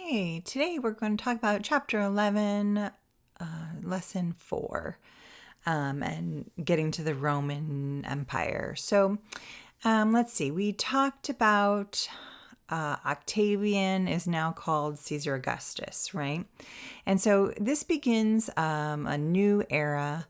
Okay, today we're going to talk about chapter 11, lesson 4, and getting to the Roman Empire. Let's see, we talked about Octavian is now called Caesar Augustus, right? And so this begins a new era.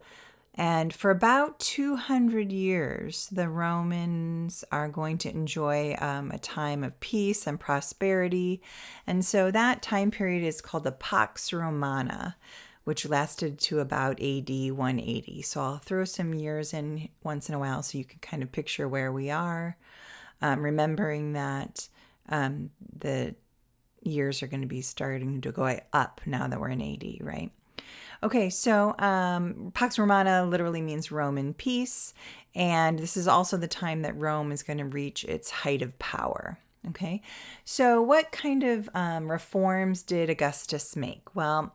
And for about 200 years, the Romans are going to enjoy a time of peace and prosperity. And so that time period is called the Pax Romana, which lasted to about AD 180. So I'll throw some years in once in a while so you can kind of picture where we are, remembering that the years are going to be starting to go up now that we're in AD, right? Okay, so Pax Romana literally means Roman peace, and this is also the time that Rome is going to reach its height of power. Okay, so what kind of reforms did Augustus make? Well,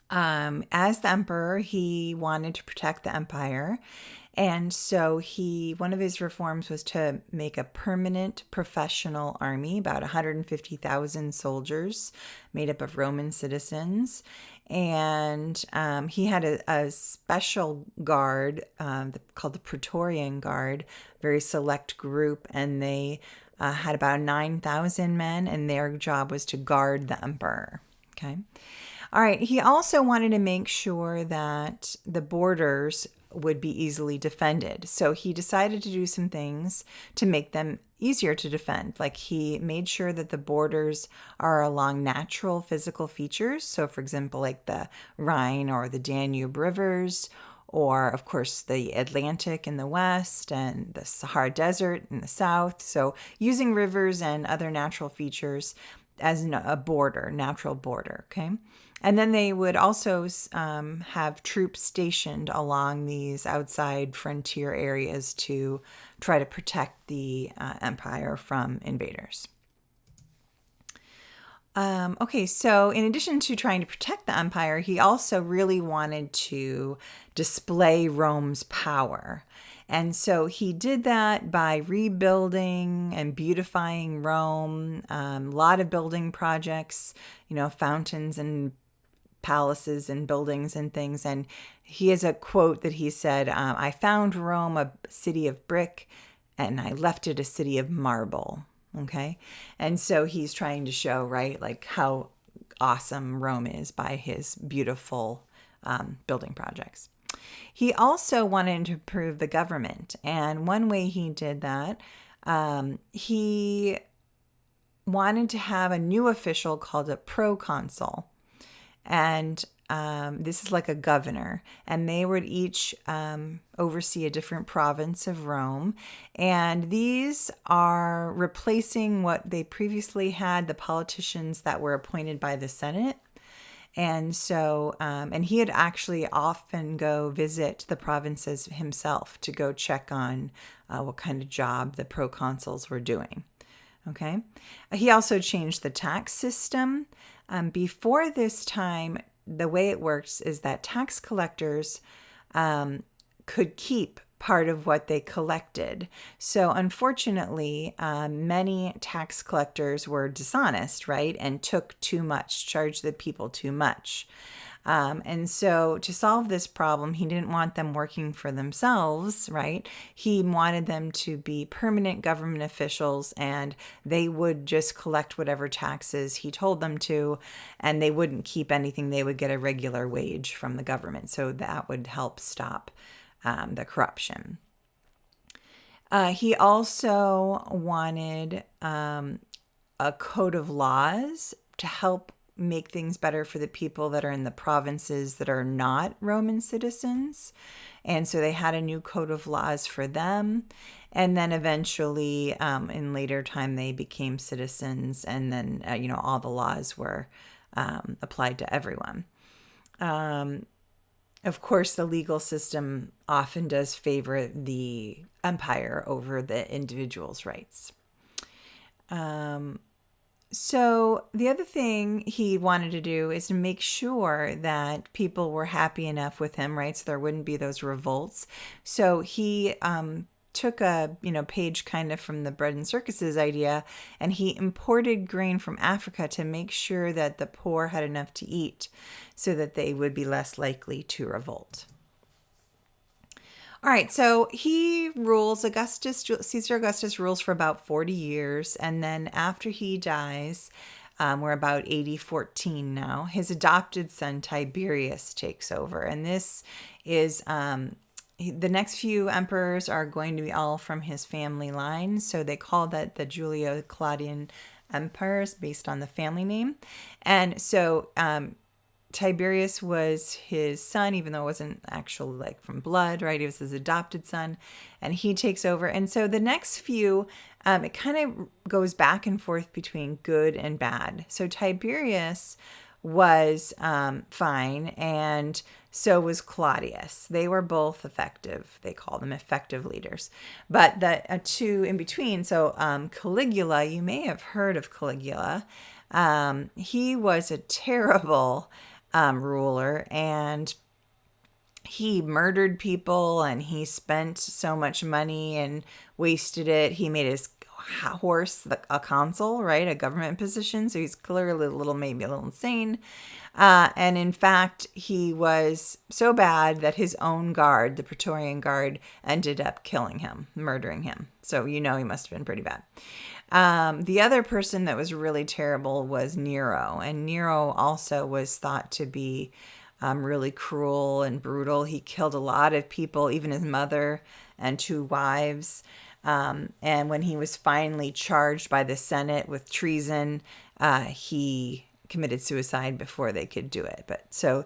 as the emperor, he wanted to protect the empire. And so one of his reforms was to make a permanent professional army, about 150,000 soldiers made up of Roman citizens. And he had a special guard called the Praetorian Guard, very select group, and they had about 9,000 men, and their job was to guard the emperor. Okay. All right. He also wanted to make sure that the borders would be easily defended. So he decided to do some things to make them easier to defend. Like he made sure that the borders are along natural physical features. So, for example, like the Rhine or the Danube rivers, or of course the Atlantic in the west and the Sahara Desert in the south. So using rivers and other natural features as a border, natural border, okay? And then they would also have troops stationed along these outside frontier areas to try to protect the empire from invaders. Okay, so in addition to trying to protect the empire, he also really wanted to display Rome's power. And so he did that by rebuilding and beautifying Rome, a lot of building projects, fountains and palaces and buildings and things. And he has a quote that he said, I found Rome a city of brick and I left it a city of marble. Okay. And so he's trying to show, right, like how awesome Rome is by his beautiful building projects. He also wanted to improve the government. And one way he did that, he wanted to have a new official called a proconsul. And this is like a governor, and they would each oversee a different province of Rome. And these are replacing what they previously had, the politicians that were appointed by the Senate. And so, and he had actually often go visit the provinces himself to go check on what kind of job the proconsuls were doing. Okay. He also changed the tax system. Before this time, the way it works is that tax collectors could keep part of what they collected. So unfortunately, many tax collectors were dishonest, right? And took too much, charged the people too much. And so to solve this problem, he didn't want them working for themselves, right? He wanted them to be permanent government officials, and they would just collect whatever taxes he told them to, and they wouldn't keep anything. They would get a regular wage from the government. So that would help stop the corruption. He also wanted a code of laws to help make things better for the people that are in the provinces that are not Roman citizens. And so they had a new code of laws for them. And then eventually, in later time, they became citizens. And then, all the laws were applied to everyone. Of course, the legal system often does favor the empire over the individual's rights. So the other thing he wanted to do is to make sure that people were happy enough with him, right? So there wouldn't be those revolts. So he took a page kind of from the bread and circuses idea, and he imported grain from Africa to make sure that the poor had enough to eat so that they would be less likely to revolt. All right, so he rules, Caesar Augustus rules for about 40 years, and then after he dies, we're about 80-14 now, his adopted son Tiberius takes over, and this is the next few emperors are going to be all from his family line, so they call that the Julio-Claudian empires based on the family name. And so Tiberius was his son, even though it wasn't actually like from blood, right? He was his adopted son, and he takes over. And so the next few, it kind of goes back and forth between good and bad. So Tiberius was fine, and so was Claudius. They were both effective. They call them effective leaders. But the two in between, so Caligula, you may have heard of Caligula. He was a terrible ruler, and he murdered people, and he spent so much money and wasted it. He made his horse a consul, right? A government position. So he's clearly maybe a little insane. And in fact, he was so bad that his own guard, the Praetorian Guard, ended up killing him, murdering him. So he must have been pretty bad. The other person that was really terrible was Nero. And Nero also was thought to be really cruel and brutal. He killed a lot of people, even his mother and 2 wives. And when he was finally charged by the Senate with treason, he committed suicide before they could do it. But so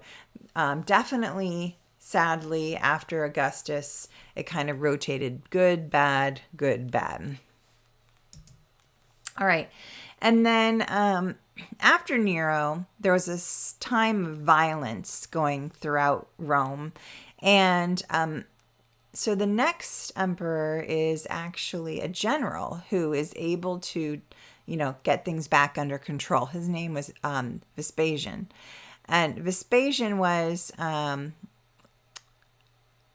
definitely, sadly, after Augustus, it kind of rotated good, bad, good, bad. All right. And then after Nero, there was this time of violence going throughout Rome. And so the next emperor is actually a general who is able to, get things back under control. His name was Vespasian. And Vespasian was...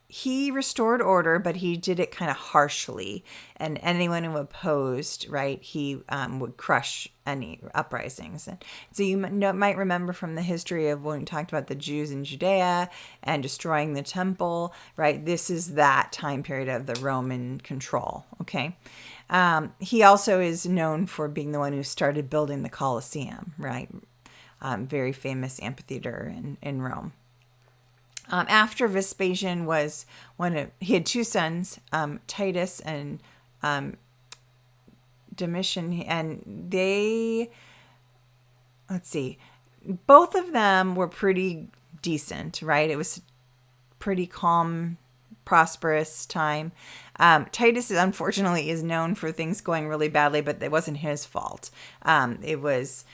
he restored order, but he did it kind of harshly. And anyone who opposed, right, he would crush any uprisings. And so you might remember from the history of when we talked about the Jews in Judea and destroying the temple, right? This is that time period of the Roman control, okay? He also is known for being the one who started building the Colosseum, right? Very famous amphitheater in Rome. After Vespasian was he had 2 sons, Titus and Domitian, and both of them were pretty decent, right? It was pretty calm, prosperous time. Titus, unfortunately, is known for things going really badly, but it wasn't his fault. It was...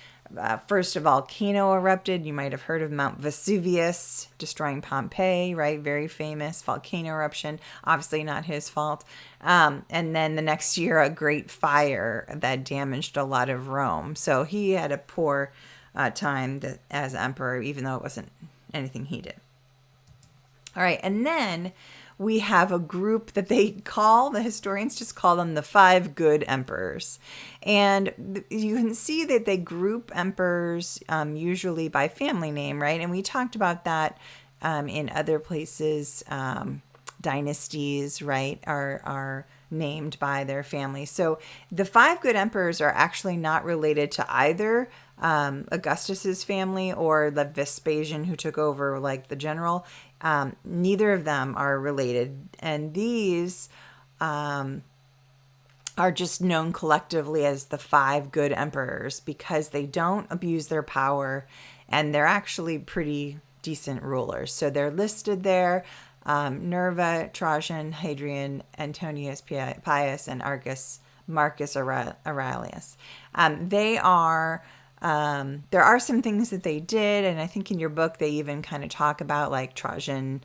first, a volcano erupted. You might have heard of Mount Vesuvius destroying Pompeii, right? Very famous volcano eruption. Obviously not his fault. And then the next year, a great fire that damaged a lot of Rome. So he had a poor time as emperor, even though it wasn't anything he did. All right, and then we have a group that the historians just call them the 5 good emperors. And you can see that they group emperors usually by family name, right? And we talked about that in other places. Dynasties, right, are named by their family. So the 5 good emperors are actually not related to either Augustus's family or the Vespasian who took over, like the general. Neither of them are related, and these are just known collectively as the 5 good emperors because they don't abuse their power, and they're actually pretty decent rulers. So they're listed there: Nerva, Trajan, Hadrian, Antonius Pius, and Marcus Aurelius. There are some things that they did, and I think in your book they even kind of talk about, like, Trajan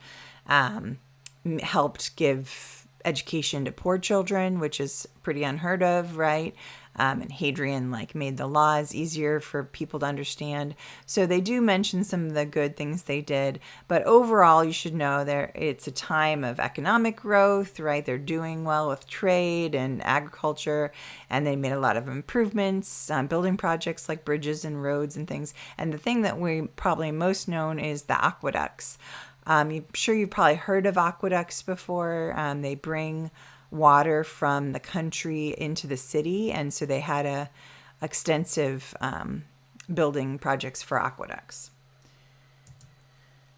helped give education to poor children, which is pretty unheard of, right? and Hadrian made the laws easier for people to understand. So they do mention some of the good things they did, but overall you should know it's a time of economic growth, right? They're doing well with trade and agriculture, and they made a lot of improvements, building projects like bridges and roads and things. And the thing that we probably most known is the aqueducts. I'm sure you've probably heard of aqueducts before. They bring water from the country into the city, and so they had extensive building projects for aqueducts.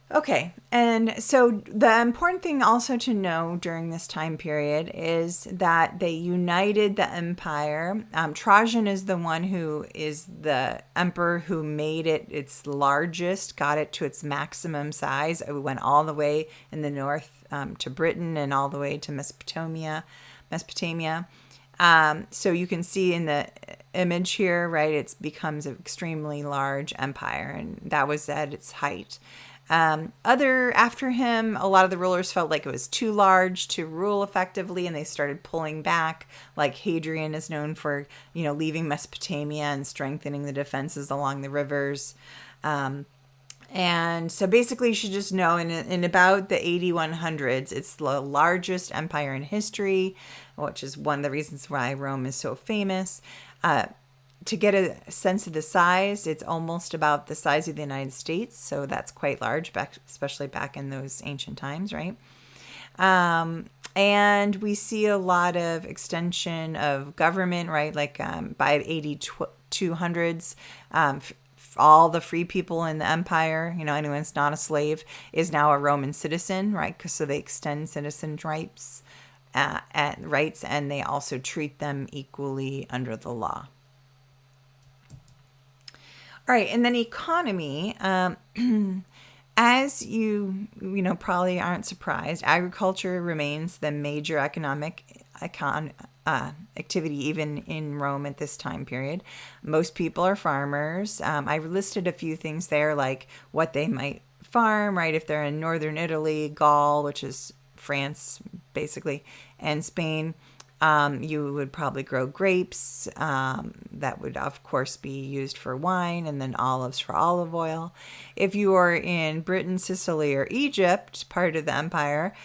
Okay, and so the important thing also to know during this time period is that they united the empire. Trajan is the one who is the emperor who made it its largest, got it to its maximum size. It went all the way in the north to Britain and all the way to Mesopotamia. So you can see in the image here, right, it becomes an extremely large empire, and that was at its height. After him, a lot of the rulers felt like it was too large to rule effectively, and they started pulling back. Like Hadrian is known for, leaving Mesopotamia and strengthening the defenses along the rivers. And so basically you should just know in about the 8100s, it's the largest empire in history, which is one of the reasons why Rome is so famous. To get a sense of the size, it's almost about the size of the United States. So that's quite large, especially back in those ancient times, right? And we see a lot of extension of government, right? Like by 8200s, all the free people in the empire, anyone that's not a slave, is now a Roman citizen, right? So they extend citizen rights, and they also treat them equally under the law. All right, and then economy. As you probably aren't surprised, agriculture remains the major economic activity even in Rome at this time period. Most people are farmers. I listed a few things there, like what they might farm, right? If they're in northern Italy, Gaul, which is France, basically, and Spain. You would probably grow grapes that would, of course, be used for wine, and then olives for olive oil. If you are in Britain, Sicily, or Egypt, part of the empire,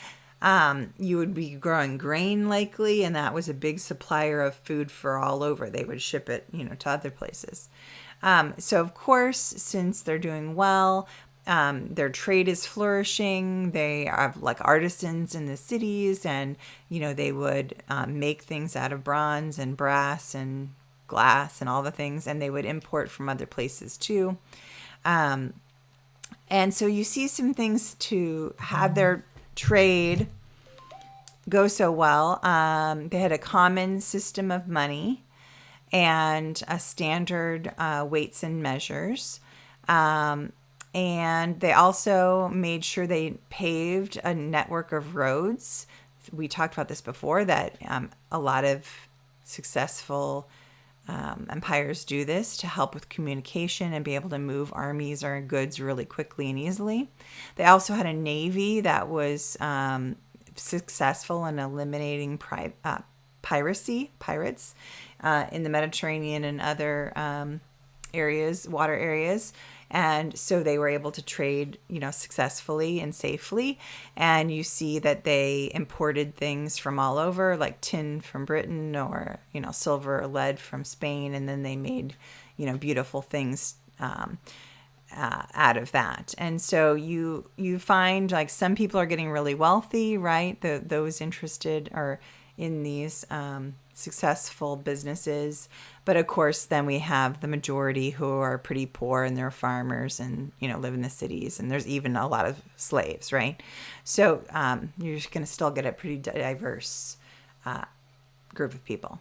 you would be growing grain likely, and that was a big supplier of food for all over. They would ship it, to other places. So, of course, since they're doing well, their trade is flourishing. They have like artisans in the cities, and they would make things out of bronze and brass and glass and all the things, and they would import from other places too. And so you see some things to have their trade go so well. They had a common system of money and a standard weights and measures. And they also made sure they paved a network of roads. We talked about this before, that a lot of successful empires do this to help with communication and be able to move armies or goods really quickly and easily. They also had a navy that was successful in eliminating pirates in the Mediterranean and other water areas. And so they were able to trade, successfully and safely. And you see that they imported things from all over, like tin from Britain, or, silver or lead from Spain. And then they made, beautiful things out of that. And so you find like some people are getting really wealthy, right? Those interested are in these successful businesses. But of course, then we have the majority who are pretty poor, and they're farmers and, live in the cities. And there's even a lot of slaves, right? So you're going to still get a pretty diverse group of people.